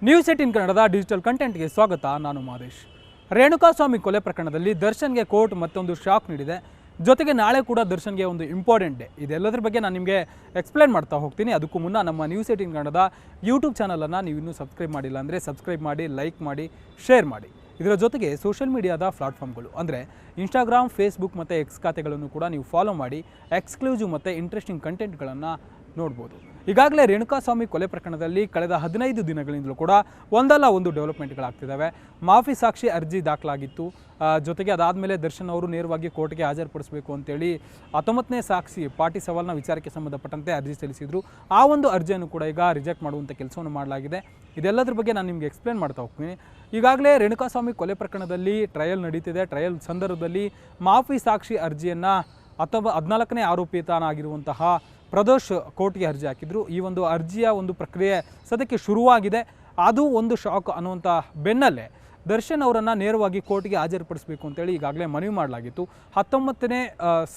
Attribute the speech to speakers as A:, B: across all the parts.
A: News 18 ಕನ್ನಡದ digital ಕಂಟೆಂಟ್ಗೆ ಸ್ವಾಗತ. ನಾನು ಮಾದೇಶ್. ರೇಣುಕಾಸ್ವಾಮಿ ಕೊಲೆ ಪ್ರಕರಣದಲ್ಲಿ ದರ್ಶನ್ಗೆ ಕೋರ್ಟ್ ಮತ್ತೊಂದು ಶಾಕ್ ನೀಡಿದೆ. ಜೊತೆಗೆ ನಾಳೆ ಕೂಡ ದರ್ಶನ್ಗೆ ಒಂದು ಇಂಪಾರ್ಟೆಂಟ್ ಡೇ. ಇದೆಲ್ಲದರ ಬಗ್ಗೆ ನಾನು ನಿಮಗೆ ಎಕ್ಸ್ಪ್ಲೇನ್ ಮಾಡ್ತಾ ಹೋಗ್ತೀನಿ. ಅದಕ್ಕೂ ಮುನ್ನ ನಮ್ಮ ನ್ಯೂಸ್ 18 ಕನ್ನಡದ ಯೂಟ್ಯೂಬ್ ಚಾನಲನ್ನು ನೀವು ಇನ್ನೂ ಸಬ್ಸ್ಕ್ರೈಬ್ ಮಾಡಿಲ್ಲ ಅಂದರೆ ಸಬ್ಸ್ಕ್ರೈಬ್ ಮಾಡಿ, ಲೈಕ್ ಮಾಡಿ, ಶೇರ್ ಮಾಡಿ. ಇದರ ಜೊತೆಗೆ ಸೋಷಿಯಲ್ ಮೀಡಿಯಾದ ಪ್ಲಾಟ್ಫಾರ್ಮ್ಗಳು ಅಂದರೆ ಇನ್ಸ್ಟಾಗ್ರಾಮ್, ಫೇಸ್ಬುಕ್ ಮತ್ತು ಎಕ್ಸ್ ಖಾತೆಗಳನ್ನು ಕೂಡ ನೀವು ಫಾಲೋ ಮಾಡಿ ಎಕ್ಸ್ಕ್ಲೂಸಿವ್ ಮತ್ತು ಇಂಟ್ರೆಸ್ಟಿಂಗ್ ಕಂಟೆಂಟ್ಗಳನ್ನು ನೋಡ್ಬೋದು. ಈಗಾಗಲೇ ರೇಣುಕಾಸ್ವಾಮಿ ಕೊಲೆ ಪ್ರಕರಣದಲ್ಲಿ ಕಳೆದ 15 ದಿನಗಳಿಂದಲೂ ಕೂಡ ಒಂದಲ್ಲ ಒಂದು ಡೆವಲಪ್ಮೆಂಟ್ಗಳಾಗ್ತಿದ್ದಾವೆ. ಮಾಫಿ ಸಾಕ್ಷಿ ಅರ್ಜಿ ದಾಖಲಾಗಿತ್ತು. ಜೊತೆಗೆ ಅದಾದಮೇಲೆ ದರ್ಶನ್ ಅವರು ನೇರವಾಗಿ ಕೋರ್ಟ್ಗೆ ಹಾಜರುಪಡಿಸಬೇಕು ಅಂತೇಳಿ 19ನೇ ಸಾಕ್ಷಿ ಪಾಟಿ ಸವಾಲ್ನ ವಿಚಾರಕ್ಕೆ ಸಂಬಂಧಪಟ್ಟಂತೆ ಅರ್ಜಿ ಸಲ್ಲಿಸಿದರು. ಆ ಒಂದು ಅರ್ಜಿಯನ್ನು ಕೂಡ ಈಗ ರಿಜೆಕ್ಟ್ ಮಾಡುವಂಥ ಕೆಲಸವನ್ನು ಮಾಡಲಾಗಿದೆ. ಇದೆಲ್ಲದರ ಬಗ್ಗೆ ನಾನು ನಿಮಗೆ ಎಕ್ಸ್ಪ್ಲೇನ್ ಮಾಡ್ತಾ ಹೋಗ್ತೀನಿ. ಈಗಾಗಲೇ ರೇಣುಕಾಸ್ವಾಮಿ ಕೊಲೆ ಪ್ರಕರಣದಲ್ಲಿ ಟ್ರಯಲ್ ನಡೀತಿದೆ. ಟ್ರಯಲ್ ಸಂದರ್ಭದಲ್ಲಿ ಮಾಫಿ ಸಾಕ್ಷಿ ಅರ್ಜಿಯನ್ನು 14ನೇ ಆರೋಪಿತನಾಗಿರುವಂತಹ ಪ್ರದೋಷ್ ಕೋರ್ಟ್ಗೆ ಅರ್ಜಿ ಹಾಕಿದ್ರು. ಈ ಒಂದು ಅರ್ಜಿಯ ಒಂದು ಪ್ರಕ್ರಿಯೆ ಸದ್ಯಕ್ಕೆ ಶುರುವಾಗಿದೆ. ಅದು ಒಂದು ಶಾಕ್ ಅನ್ನುವಂಥ ಬೆನ್ನಲ್ಲೇ ದರ್ಶನ್ ಅವರನ್ನು ನೇರವಾಗಿ ಕೋರ್ಟ್ಗೆ ಹಾಜರುಪಡಿಸಬೇಕು ಅಂತೇಳಿ ಈಗಾಗಲೇ ಮನವಿ ಮಾಡಲಾಗಿತ್ತು. 19ನೇ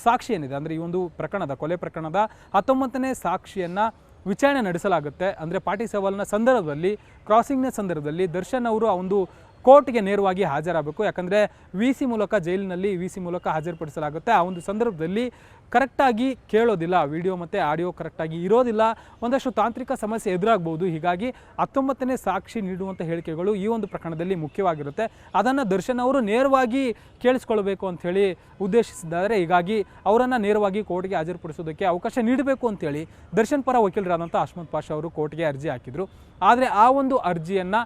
A: ಸಾಕ್ಷಿ ಏನಿದೆ ಅಂದರೆ ಈ ಒಂದು ಪ್ರಕರಣದ ಕೊಲೆ ಪ್ರಕರಣದ 19ನೇ ಸಾಕ್ಷಿಯನ್ನು ವಿಚಾರಣೆ ನಡೆಸಲಾಗುತ್ತೆ. ಅಂದರೆ ಪಾಟಿ ಸವಾಲ್ನ ಸಂದರ್ಭದಲ್ಲಿ, ಕ್ರಾಸಿಂಗ್ನ ಸಂದರ್ಭದಲ್ಲಿ ದರ್ಶನ್ ಅವರು ಆ ಒಂದು ಕೋರ್ಟ್ಗೆ ನೇರವಾಗಿ ಹಾಜರಾಗಬೇಕು. ಯಾಕಂದರೆ ವಿ ಸಿ ಮೂಲಕ ಜೈಲಿನಲ್ಲಿ ವಿ ಸಿ ಮೂಲಕ ಹಾಜರುಪಡಿಸಲಾಗುತ್ತೆ. ಆ ಒಂದು ಸಂದರ್ಭದಲ್ಲಿ ಕರೆಕ್ಟಾಗಿ ಕೇಳೋದಿಲ್ಲ, ವಿಡಿಯೋ ಮತ್ತು ಆಡಿಯೋ ಕರೆಕ್ಟಾಗಿ ಇರೋದಿಲ್ಲ, ಒಂದಷ್ಟು ತಾಂತ್ರಿಕ ಸಮಸ್ಯೆ ಎದುರಾಗ್ಬೋದು. ಹೀಗಾಗಿ 19ನೇ ಸಾಕ್ಷಿ ನೀಡುವಂಥ ಹೇಳಿಕೆಗಳು ಈ ಒಂದು ಪ್ರಕರಣದಲ್ಲಿ ಮುಖ್ಯವಾಗಿರುತ್ತೆ. ಅದನ್ನು ದರ್ಶನ್ ಅವರು ನೇರವಾಗಿ ಕೇಳಿಸ್ಕೊಳ್ಬೇಕು ಅಂಥೇಳಿ ಉದ್ದೇಶಿಸಿದ್ದಾರೆ. ಹೀಗಾಗಿ ಅವರನ್ನು ನೇರವಾಗಿ ಕೋರ್ಟ್ಗೆ ಹಾಜರುಪಡಿಸೋದಕ್ಕೆ ಅವಕಾಶ ನೀಡಬೇಕು ಅಂತೇಳಿ ದರ್ಶನ್ ಪರ ವಕೀಲರಾದಂಥ ಅಹ್ಮದ್ ಪಾಷಾ ಅವರು ಕೋರ್ಟ್ಗೆ ಅರ್ಜಿ ಹಾಕಿದರು. ಆದರೆ ಆ ಒಂದು ಅರ್ಜಿಯನ್ನು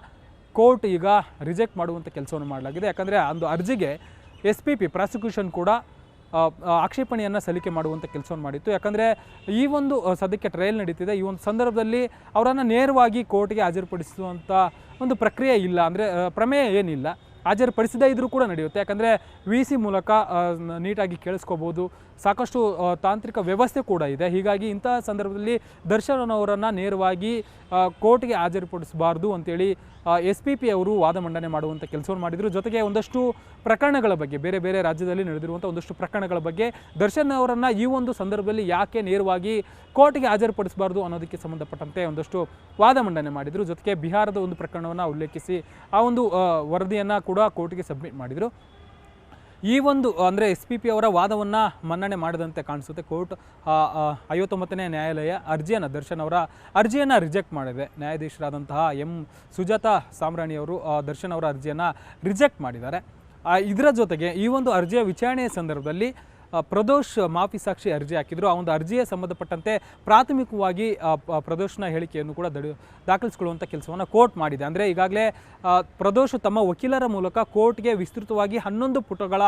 A: ಕೋರ್ಟ್ ಈಗ ರಿಜೆಕ್ಟ್ ಮಾಡುವಂಥ ಕೆಲಸವನ್ನು ಮಾಡಲಾಗಿದೆ. ಯಾಕಂದರೆ ಒಂದು ಅರ್ಜಿಗೆ SPP ಪ್ರಾಸಿಕ್ಯೂಷನ್ ಕೂಡ ಆಕ್ಷೇಪಣೆಯನ್ನು ಸಲ್ಲಿಕೆ ಮಾಡುವಂಥ ಕೆಲಸವನ್ನು ಮಾಡಿತ್ತು. ಯಾಕಂದರೆ ಈ ಒಂದು ಸದ್ಯಕ್ಕೆ ಟ್ರಯಲ್ ನಡೀತಿದೆ. ಈ ಒಂದು ಸಂದರ್ಭದಲ್ಲಿ ಅವರನ್ನು ನೇರವಾಗಿ ಕೋರ್ಟ್ಗೆ ಹಾಜರುಪಡಿಸುವಂಥ ಒಂದು ಪ್ರಕ್ರಿಯೆ ಇಲ್ಲ, ಅಂದರೆ ಪ್ರಮೇಯ ಏನಿಲ್ಲ. ಹಾಜರುಪಡಿಸದೇ ಇದ್ದರೂ ಕೂಡ ನಡೆಯುತ್ತೆ. ಯಾಕಂದರೆ ವಿ ಸಿ ಮೂಲಕ ನೀಟಾಗಿ ಕೇಳಿಸ್ಕೋಬೋದು, ಸಾಕಷ್ಟು ತಾಂತ್ರಿಕ ವ್ಯವಸ್ಥೆ ಕೂಡ ಇದೆ. ಹೀಗಾಗಿ ಇಂತಹ ಸಂದರ್ಭದಲ್ಲಿ ದರ್ಶನ್ ಅವರನ್ನು ನೇರವಾಗಿ ಕೋರ್ಟ್ಗೆ ಹಾಜರುಪಡಿಸಬಾರ್ದು ಅಂತೇಳಿ SPP ಅವರು ವಾದ ಮಂಡನೆ ಮಾಡುವಂಥ ಕೆಲಸವನ್ನು ಮಾಡಿದರು. ಜೊತೆಗೆ ಒಂದಷ್ಟು ಪ್ರಕರಣಗಳ ಬಗ್ಗೆ, ಬೇರೆ ಬೇರೆ ರಾಜ್ಯದಲ್ಲಿ ನಡೆದಿರುವಂಥ ಒಂದಷ್ಟು ಪ್ರಕರಣಗಳ ಬಗ್ಗೆ ದರ್ಶನ್ ಅವರನ್ನು ಈ ಒಂದು ಸಂದರ್ಭದಲ್ಲಿ ಯಾಕೆ ನೇರವಾಗಿ ಕೋರ್ಟ್ಗೆ ಹಾಜರುಪಡಿಸಬಾರ್ದು ಅನ್ನೋದಕ್ಕೆ ಸಂಬಂಧಪಟ್ಟಂತೆ ಒಂದಷ್ಟು ವಾದ ಮಂಡನೆ ಮಾಡಿದರು. ಜೊತೆಗೆ ಬಿಹಾರದ ಒಂದು ಪ್ರಕರಣವನ್ನು ಉಲ್ಲೇಖಿಸಿ ಆ ಒಂದು ವರದಿಯನ್ನು ಕೂಡ ಕೋರ್ಟ್ಗೆ ಸಬ್ಮಿಟ್ ಮಾಡಿದರು. ಈ ಒಂದು ಅಂದರೆ SPP ಅವರ ವಾದವನ್ನು ಮನ್ನಣೆ ಮಾಡಿದಂತೆ ಕಾಣಿಸುತ್ತೆ. ಕೋರ್ಟ್ 59ನೇ ನ್ಯಾಯಾಲಯ ಅರ್ಜಿಯನ್ನು, ದರ್ಶನ್ ಅವರ ಅರ್ಜಿಯನ್ನು ರಿಜೆಕ್ಟ್ ಮಾಡಿದೆ. ನ್ಯಾಯಾಧೀಶರಾದಂತಹ ಸುಜಾತಾ ಸಾಮ್ರಾಣಿ ಅವರು ದರ್ಶನ್ ಅವರ ಅರ್ಜಿಯನ್ನು ರಿಜೆಕ್ಟ್ ಮಾಡಿದ್ದಾರೆ. ಇದರ ಜೊತೆಗೆ ಈ ಒಂದು ಅರ್ಜಿಯ ವಿಚಾರಣೆಯ ಸಂದರ್ಭದಲ್ಲಿ ಪ್ರದೋಷ್ ಮಾಫಿ ಸಾಕ್ಷಿ ಅರ್ಜಿ ಹಾಕಿದ್ರು. ಆ ಒಂದು ಅರ್ಜಿಗೆ ಸಂಬಂಧಪಟ್ಟಂತೆ ಪ್ರಾಥಮಿಕವಾಗಿ ಪ್ರದೋಷ್ನ ಹೇಳಿಕೆಯನ್ನು ಕೂಡ ದಾಖಲಿಸಿಕೊಳ್ಳುವಂಥ ಕೆಲಸವನ್ನು ಕೋರ್ಟ್ ಮಾಡಿದೆ. ಅಂದರೆ ಈಗಾಗಲೇ ಪ್ರದೋಷ್ ತಮ್ಮ ವಕೀಲರ ಮೂಲಕ ಕೋರ್ಟ್ಗೆ ವಿಸ್ತೃತವಾಗಿ 11 ಪುಟಗಳ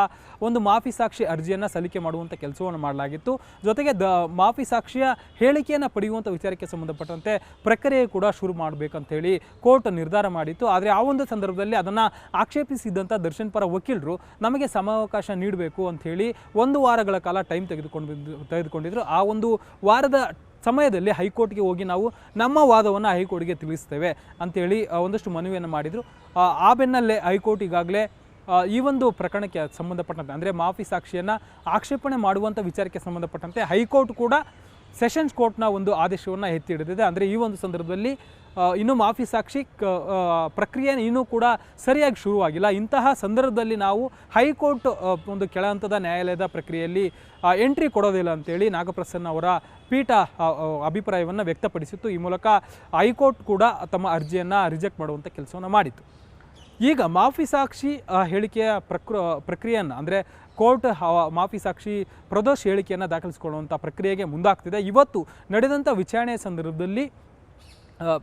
A: ಒಂದು ಮಾಫಿ ಸಾಕ್ಷಿ ಅರ್ಜಿಯನ್ನು ಸಲ್ಲಿಕೆ ಮಾಡುವಂಥ ಕೆಲಸವನ್ನು ಮಾಡಲಾಗಿತ್ತು. ಜೊತೆಗೆ ಮಾಫಿ ಸಾಕ್ಷಿಯ ಹೇಳಿಕೆಯನ್ನು ಪಡೆಯುವಂಥ ವಿಚಾರಕ್ಕೆ ಸಂಬಂಧಪಟ್ಟಂತೆ ಪ್ರಕ್ರಿಯೆ ಕೂಡ ಶುರು ಮಾಡಬೇಕಂತೇಳಿ ಕೋರ್ಟ್ ನಿರ್ಧಾರ ಮಾಡಿತ್ತು. ಆದರೆ ಆ ಒಂದು ಸಂದರ್ಭದಲ್ಲಿ ಅದನ್ನು ಆಕ್ಷೇಪಿಸಿದ್ದಂಥ ದರ್ಶನ್ ಪರ ವಕೀಲರು ನಮಗೆ ಸಮಯಾವಕಾಶ ನೀಡಬೇಕು ಅಂಥೇಳಿ 1 ವಾರಗಳ ಕಾಲ ಟೈಮ್ ತೆಗೆದುಕೊಂಡಿದ್ರು. ಆ ಒಂದು ವಾರದ ಸಮಯದಲ್ಲಿ ಹೈಕೋರ್ಟ್ಗೆ ಹೋಗಿ ನಾವು ನಮ್ಮ ವಾದವನ್ನು ಹೈಕೋರ್ಟ್ಗೆ ತಿಳಿಸ್ತೇವೆ ಅಂಥೇಳಿ ಒಂದಷ್ಟು ಮನವಿಯನ್ನು ಮಾಡಿದರು. ಆ ಬೆನ್ನಲ್ಲೇ ಹೈಕೋರ್ಟ್ ಈಗಾಗಲೇ ಈ ಒಂದು ಪ್ರಕರಣಕ್ಕೆ ಸಂಬಂಧಪಟ್ಟಂತೆ, ಅಂದರೆ ಮಾಫಿ ಸಾಕ್ಷಿಯನ್ನು ಆಕ್ಷೇಪಣೆ ಮಾಡುವಂಥ ವಿಚಾರಕ್ಕೆ ಸಂಬಂಧಪಟ್ಟಂತೆ ಹೈಕೋರ್ಟ್ ಕೂಡ ಸೆಷನ್ಸ್ ಕೋರ್ಟ್ನ ಒಂದು ಆದೇಶವನ್ನು ಎತ್ತಿ ಹಿಡಿದಿದೆ. ಅಂದರೆ ಈ ಒಂದು ಸಂದರ್ಭದಲ್ಲಿ ಇನ್ನೂ ಮಾಫಿ ಸಾಕ್ಷಿ ಪ್ರಕ್ರಿಯೆ ಇನ್ನೂ ಕೂಡ ಸರಿಯಾಗಿ ಶುರುವಾಗಿಲ್ಲ. ಇಂತಹ ಸಂದರ್ಭದಲ್ಲಿ ನಾವು ಹೈಕೋರ್ಟ್ ಒಂದು ಕೆಳ ಹಂತದ ನ್ಯಾಯಾಲಯದ ಪ್ರಕ್ರಿಯೆಯಲ್ಲಿ ಎಂಟ್ರಿ ಕೊಡೋದಿಲ್ಲ ಅಂತೇಳಿ ನಾಗಪ್ರಸನ್ನ ಅವರ ಪೀಠ ಅಭಿಪ್ರಾಯವನ್ನು ವ್ಯಕ್ತಪಡಿಸಿತ್ತು. ಈ ಮೂಲಕ ಹೈಕೋರ್ಟ್ ಕೂಡ ತಮ್ಮ ಅರ್ಜಿಯನ್ನು ರಿಜೆಕ್ಟ್ ಮಾಡುವಂಥ ಕೆಲಸವನ್ನು ಮಾಡಿತ್ತು. ಈಗ ಮಾಫಿ ಸಾಕ್ಷಿ ಹೇಳಿಕೆಯ ಪ್ರಕ್ರಿಯೆಯನ್ನು, ಅಂದರೆ ಕೋರ್ಟ್ ಮಾಫಿ ಸಾಕ್ಷಿ ಪ್ರದೋಷ್ ಹೇಳಿಕೆಯನ್ನು ದಾಖಲಿಸಿಕೊಳ್ಳುವಂಥ ಪ್ರಕ್ರಿಯೆಗೆ ಮುಂದಾಗ್ತಿದೆ. ಇವತ್ತು ನಡೆದಂಥ ವಿಚಾರಣೆಯ ಸಂದರ್ಭದಲ್ಲಿ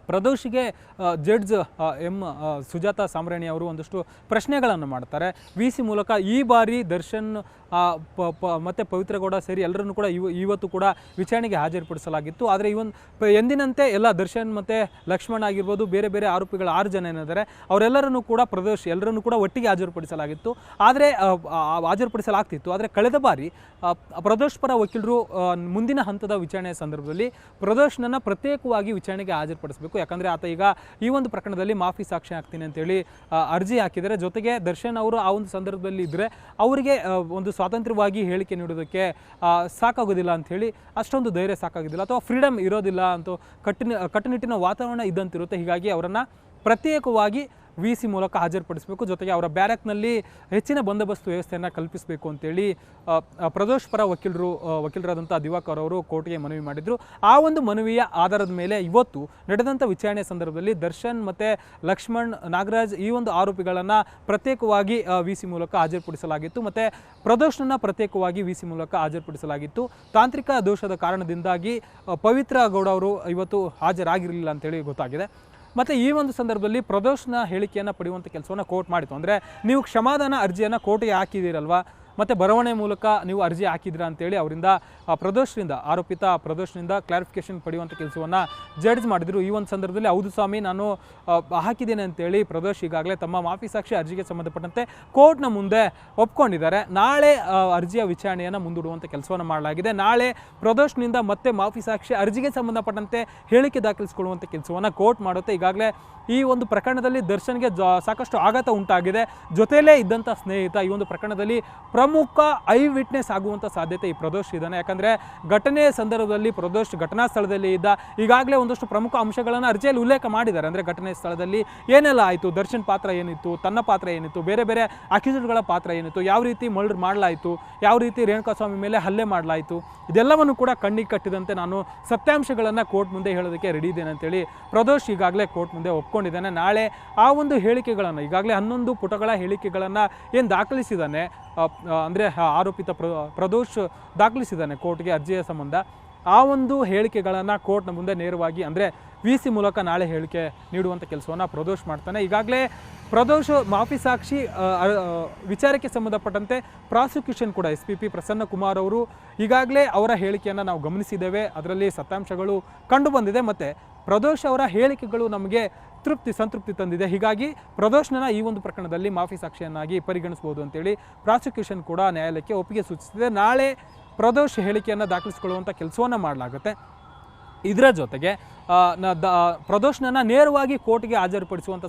A: ಪ್ರದೋಷಿಗೆ ಜಡ್ಜ್ ಸುಜಾತಾ ಸಾಮ್ರಾಣಿ ಅವರು ಒಂದಷ್ಟು ಪ್ರಶ್ನೆಗಳನ್ನು ಮಾಡ್ತಾರೆ. ವಿ ಸಿ ಮೂಲಕ ಈ ಬಾರಿ ದರ್ಶನ್ ಮತ್ತು ಪವಿತ್ರಗೌಡ ಸೇರಿ ಎಲ್ಲರನ್ನು ಕೂಡ ಇವತ್ತು ಕೂಡ ವಿಚಾರಣೆಗೆ ಹಾಜರುಪಡಿಸಲಾಗಿತ್ತು. ಆದರೆ ಎಂದಿನಂತೆ ಎಲ್ಲ ದರ್ಶನ್ ಮತ್ತು ಲಕ್ಷ್ಮಣ್ ಆಗಿರ್ಬೋದು, ಬೇರೆ ಬೇರೆ ಆರೋಪಿಗಳು 6 ಜನ ಏನಿದ್ದಾರೆ ಅವರೆಲ್ಲರನ್ನು ಕೂಡ ಎಲ್ಲರನ್ನು ಕೂಡ ಒಟ್ಟಿಗೆ ಹಾಜರುಪಡಿಸಲಾಗಿತ್ತು. ಆದರೆ ಹಾಜರುಪಡಿಸಲಾಗ್ತಿತ್ತು. ಆದರೆ ಕಳೆದ ಬಾರಿ ಪ್ರದೋಷ್ ಪರ ವಕೀಲರು ಮುಂದಿನ ಹಂತದ ವಿಚಾರಣೆಯ ಸಂದರ್ಭದಲ್ಲಿ ಪ್ರದೋಷ್ನನ್ನು ಪ್ರತ್ಯೇಕವಾಗಿ ವಿಚಾರಣೆಗೆ ಹಾಜರುಪಡಿಸಬೇಕು. ಯಾಕಂದರೆ ಆತ ಈಗ ಈ ಒಂದು ಪ್ರಕರಣದಲ್ಲಿ ಮಾಫಿ ಸಾಕ್ಷಿ ಆಗ್ತೀನಿ ಅಂತೇಳಿ ಅರ್ಜಿ ಹಾಕಿದರೆ. ಜೊತೆಗೆ ದರ್ಶನ್ ಅವರು ಆ ಒಂದು ಸಂದರ್ಭದಲ್ಲಿ ಇದ್ದರೆ ಅವರಿಗೆ ಒಂದು ಸ್ವಾತಂತ್ರ್ಯವಾಗಿ ಹೇಳಿಕೆ ನೀಡೋದಕ್ಕೆ ಸಾಕಾಗೋದಿಲ್ಲ ಅಂಥೇಳಿ, ಅಷ್ಟೊಂದು ಧೈರ್ಯ ಸಾಕಾಗೋದಿಲ್ಲ ಅಥವಾ ಫ್ರೀಡಮ್ ಇರೋದಿಲ್ಲ ಅಂತ ಕಟ್ಟುನಿಟ್ಟಿನ ವಾತಾವರಣ ಇದ್ದಂತಿರುತ್ತೆ. ಹೀಗಾಗಿ ಅವರನ್ನು ಪ್ರತ್ಯೇಕವಾಗಿ ವಿ.ಸಿ ಮೂಲಕ ಹಾಜರುಪಡಿಸಬೇಕು. ಜೊತೆಗೆ ಅವರ ಬ್ಯಾರಕ್ನಲ್ಲಿ ಹೆಚ್ಚಿನ ಬಂದೋಬಸ್ತ್ ವ್ಯವಸ್ಥೆಯನ್ನು ಕಲ್ಪಿಸಬೇಕು ಅಂತೇಳಿ ಪ್ರದೋಷ್ ಪರ ವಕೀಲರಾದಂಥ ದಿವಾಕರ್ ಅವರು ಕೋರ್ಟ್ಗೆ ಮನವಿ ಮಾಡಿದರು. ಆ ಒಂದು ಮನವಿಯ ಆಧಾರದ ಮೇಲೆ ಇವತ್ತು ನಡೆದಂಥ ವಿಚಾರಣೆ ಸಂದರ್ಭದಲ್ಲಿ ದರ್ಶನ್ ಮತ್ತು ಲಕ್ಷ್ಮಣ್, ನಾಗರಾಜ್ ಈ ಒಂದು ಆರೋಪಿಗಳನ್ನು ಪ್ರತ್ಯೇಕವಾಗಿ ವಿ.ಸಿ ಮೂಲಕ ಹಾಜರುಪಡಿಸಲಾಗಿತ್ತು ಮತ್ತು ಪ್ರದೋಷ್ನನ್ನು ಪ್ರತ್ಯೇಕವಾಗಿ ವಿ.ಸಿ ಮೂಲಕ ಹಾಜರುಪಡಿಸಲಾಗಿತ್ತು. ತಾಂತ್ರಿಕ ದೋಷದ ಕಾರಣದಿಂದಾಗಿ ಪವಿತ್ರ ಗೌಡ ಅವರು ಇವತ್ತು ಹಾಜರಾಗಿರಲಿಲ್ಲ ಅಂತೇಳಿ ಗೊತ್ತಾಗಿದೆ. ಮತ್ತು ಈ ಒಂದು ಸಂದರ್ಭದಲ್ಲಿ ಪ್ರದೋಷ್ನ ಹೇಳಿಕೆಯನ್ನು ಪಡೆಯುವಂಥ ಕೆಲಸವನ್ನು ಕೋರ್ಟ್ ಮಾಡಿತು. ಅಂದರೆ ನೀವು ಕ್ಷಮಾದಾನ ಅರ್ಜಿಯನ್ನು ಕೋರ್ಟ್ಗೆ ಹಾಕಿದ್ದೀರಲ್ವಾ, ಮತ್ತು ಬರವಣೆ ಮೂಲಕ ನೀವು ಅರ್ಜಿ ಹಾಕಿದ್ದೀರಾ ಅಂತೇಳಿ ಅವರಿಂದ ಆರೋಪಿತ ಪ್ರದೋಷ್ನಿಂದ ಕ್ಲಾರಿಫಿಕೇಷನ್ ಪಡೆಯುವಂಥ ಕೆಲಸವನ್ನು ಜಡ್ಜ್ ಮಾಡಿದರು. ಈ ಒಂದು ಸಂದರ್ಭದಲ್ಲಿ ಹೌದು ಸ್ವಾಮಿ ನಾನು ಹಾಕಿದ್ದೇನೆ ಅಂತೇಳಿ ಪ್ರದೋಷ್ ಈಗಾಗಲೇ ತಮ್ಮ ಮಾಫಿ ಸಾಕ್ಷಿ ಅರ್ಜಿಗೆ ಸಂಬಂಧಪಟ್ಟಂತೆ ಕೋರ್ಟ್ನ ಮುಂದೆ ಒಪ್ಕೊಂಡಿದ್ದಾರೆ. ನಾಳೆ ಅರ್ಜಿಯ ವಿಚಾರಣೆಯನ್ನು ಮುಂದೂಡುವಂಥ ಕೆಲಸವನ್ನು ಮಾಡಲಾಗಿದೆ. ನಾಳೆ ಪ್ರದೋಷ್ನಿಂದ ಮತ್ತೆ ಮಾಫಿ ಸಾಕ್ಷಿ ಅರ್ಜಿಗೆ ಸಂಬಂಧಪಟ್ಟಂತೆ ಹೇಳಿಕೆ ದಾಖಲಿಸಿಕೊಳ್ಳುವಂಥ ಕೆಲಸವನ್ನು ಕೋರ್ಟ್ ಮಾಡುತ್ತೆ. ಈಗಾಗಲೇ ಈ ಒಂದು ಪ್ರಕರಣದಲ್ಲಿ ದರ್ಶನ್ಗೆ ಸಾಕಷ್ಟು ಆಘಾತ ಉಂಟಾಗಿದೆ. ಜೊತೆಯಲ್ಲೇ ಇದ್ದಂಥ ಸ್ನೇಹಿತ ಈ ಒಂದು ಪ್ರಕರಣದಲ್ಲಿ ಪ್ರಮುಖ ಐ ವಿಟ್ನೆಸ್ ಆಗುವಂಥ ಸಾಧ್ಯತೆ ಈ ಪ್ರದೋಷ್ ಇದ್ದಾನೆ. ಯಾಕಂದರೆ ಘಟನೆಯ ಸಂದರ್ಭದಲ್ಲಿ ಪ್ರದೋಷ್ ಘಟನಾ ಸ್ಥಳದಲ್ಲಿ ಇದ್ದ. ಈಗಾಗಲೇ ಒಂದಷ್ಟು ಪ್ರಮುಖ ಅಂಶಗಳನ್ನು ಅರ್ಜಿಯಲ್ಲಿ ಉಲ್ಲೇಖ ಮಾಡಿದ್ದಾರೆ. ಅಂದರೆ ಘಟನೆ ಸ್ಥಳದಲ್ಲಿ ಏನೆಲ್ಲ ಆಯಿತು, ದರ್ಶನ್ ಪಾತ್ರ ಏನಿತ್ತು, ತನ್ನ ಪಾತ್ರ ಏನಿತ್ತು, ಬೇರೆ ಬೇರೆ ಅಕ್ಯೂಸ್ಡ್ಗಳ ಪಾತ್ರ ಏನಿತ್ತು, ಯಾವ ರೀತಿ ಮರ್ಡರ್ ಮಾಡಲಾಯಿತು, ಯಾವ ರೀತಿ ರೇಣುಕಾಸ್ವಾಮಿ ಮೇಲೆ ಹಲ್ಲೆ ಮಾಡಲಾಯಿತು, ಇದೆಲ್ಲವನ್ನು ಕೂಡ ಕಣ್ಣಿಗೆ ಕಟ್ಟಿದಂತೆ ನಾನು ಸತ್ಯಾಂಶಗಳನ್ನು ಕೋರ್ಟ್ ಮುಂದೆ ಹೇಳೋದಕ್ಕೆ ರೆಡಿ ಇದ್ದೇನೆ ಅಂತೇಳಿ ಪ್ರದೋಷ್ ಈಗಾಗಲೇ ಕೋರ್ಟ್ ಮುಂದೆ ಒಪ್ಕೊಂಡಿದ್ದಾನೆ. ನಾಳೆ ಆ ಒಂದು ಹೇಳಿಕೆಗಳನ್ನು ಈಗಾಗಲೇ 11 ಪುಟಗಳ ಹೇಳಿಕೆಗಳನ್ನು ಏನು ದಾಖಲಿಸಿದ್ದಾನೆ, ಅಂದರೆ ಆರೋಪಿತ ಪ್ರದೋಷ್ ದಾಖಲಿಸಿದ್ದಾನೆ ಕೋರ್ಟ್ಗೆ ಅರ್ಜಿಯ ಸಂಬಂಧ, ಆ ಒಂದು ಹೇಳಿಕೆಗಳನ್ನು ಕೋರ್ಟ್ನ ಮುಂದೆ ನೇರವಾಗಿ ಅಂದರೆ ವಿ.ಸಿ ಮೂಲಕ ನಾಳೆ ಹೇಳಿಕೆ ನೀಡುವಂಥ ಕೆಲಸವನ್ನು ಪ್ರದೋಷ್ ಮಾಡ್ತಾನೆ. ಈಗಾಗಲೇ ಪ್ರದೋಷ್ ಮಾಫಿ ಸಾಕ್ಷಿ ವಿಚಾರಕ್ಕೆ ಸಂಬಂಧಪಟ್ಟಂತೆ ಪ್ರಾಸಿಕ್ಯೂಷನ್ ಕೂಡ SP ಪ್ರಸನ್ನ ಕುಮಾರ್ ಅವರು ಈಗಾಗಲೇ ಅವರ ಹೇಳಿಕೆಯನ್ನು ನಾವು ಗಮನಿಸಿದ್ದೇವೆ. ಅದರಲ್ಲಿ ಸತ್ಯಾಂಶಗಳು ಕಂಡು ಬಂದಿದೆ ಮತ್ತು ಪ್ರದೋಷ್ ಅವರ ಹೇಳಿಕೆಗಳು ನಮಗೆ ಸಂತೃಪ್ತಿ ತಂದಿದೆ. ಹೀಗಾಗಿ ಪ್ರದೋಷ್ನ ಈ ಒಂದು ಪ್ರಕರಣದಲ್ಲಿ ಮಾಫಿ ಸಾಕ್ಷಿಯನ್ನಾಗಿ ಪರಿಗಣಿಸಬಹುದು ಅಂತೇಳಿ ಪ್ರಾಸಿಕ್ಯೂಷನ್ ಕೂಡ ನ್ಯಾಯಾಲಯಕ್ಕೆ ಒಪ್ಪಿಗೆ ಸೂಚಿಸಿದೆ. ನಾಳೆ ಪ್ರದೋಷ್ ಹೇಳಿಕೆಯನ್ನು ದಾಖಲಿಸಿಕೊಳ್ಳುವಂಥ ಕೆಲಸವನ್ನು ಮಾಡಲಾಗುತ್ತೆ. ಇದರ ಜೊತೆಗೆ ಪ್ರದೋಷ್ನನ್ನು ನೇರವಾಗಿ ಕೋರ್ಟ್ಗೆ ಹಾಜರುಪಡಿಸುವಂಥ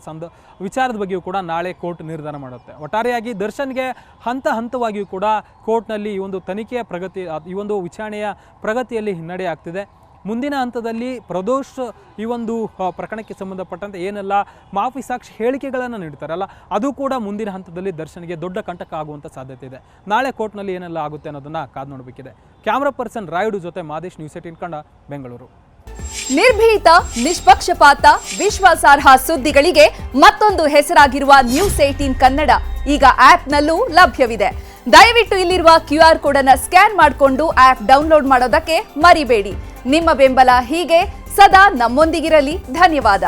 A: ವಿಚಾರದ ಬಗ್ಗೆಯೂ ಕೂಡ ನಾಳೆ ಕೋರ್ಟ್ ನಿರ್ಧಾರ ಮಾಡುತ್ತೆ. ಒಟ್ಟಾರೆಯಾಗಿ ದರ್ಶನ್ಗೆ ಹಂತವಾಗಿಯೂ ಕೂಡ ಕೋರ್ಟ್ನಲ್ಲಿ ಈ ಒಂದು ತನಿಖೆಯ ಪ್ರಗತಿ, ಈ ಒಂದು ವಿಚಾರಣೆಯ ಪ್ರಗತಿಯಲ್ಲಿ ಹಿನ್ನಡೆ ಆಗ್ತಿದೆ. ಮುಂದಿನ ಹಂತದಲ್ಲಿ ಪ್ರದೋಷ್ ಈ ಒಂದು ಪ್ರಕರಣಕ್ಕೆ ಸಂಬಂಧಪಟ್ಟಂತೆ ಏನೆಲ್ಲ ಮಾಫಿ ಸಾಕ್ಷಿ ಹೇಳಿಕೆಗಳನ್ನು ನೀಡ್ತಾರಲ್ಲ, ಅದು ಕೂಡ ಮುಂದಿನ ಹಂತದಲ್ಲಿ ದರ್ಶನ್ಗೆ ದೊಡ್ಡ ಕಂಟಕ ಆಗುವಂಥ ಸಾಧ್ಯತೆ ಇದೆ. ನಾಳೆ ಕೋರ್ಟ್ನಲ್ಲಿ ಏನೆಲ್ಲ ಆಗುತ್ತೆ ಅನ್ನೋದನ್ನು ಕಾದು ನೋಡಬೇಕಿದೆ. ಕ್ಯಾಮ್ರಾ ಪರ್ಸನ್ ರಾಯುಡು ಜೊತೆ ಮಾದೇಶ್, ನ್ಯೂಸ್ 18 ಕನ್ನಡ, ಬೆಂಗಳೂರು.
B: ನಿರ್ಭೀತ, ನಿಷ್ಪಕ್ಷಪಾತ, ವಿಶ್ವಾಸಾರ್ಹ ಸುದ್ದಿಗಳಿಗೆ ಮತ್ತೊಂದು ಹೆಸರಾಗಿರುವ ನ್ಯೂಸ್ 18 ಕನ್ನಡ ಈಗ ಆಪ್ನಲ್ಲೂ ಲಭ್ಯವಿದೆ. ದಯವಿಟ್ಟು ಇಲ್ಲಿರುವ QR ಕೋಡ್ ಅನ್ನು ಸ್ಕ್ಯಾನ್ ಮಾಡಿಕೊಂಡು ಆಪ್ ಡೌನ್ಲೋಡ್ ಮಾಡೋದಕ್ಕೆ ಮರಿಬೇಡಿ. ನಿಮ್ಮ ಬೆಂಬಲ ಹೀಗೆ ಸದಾ ನಮ್ಮೊಂದಿಗಿರಲಿ. ಧನ್ಯವಾದ.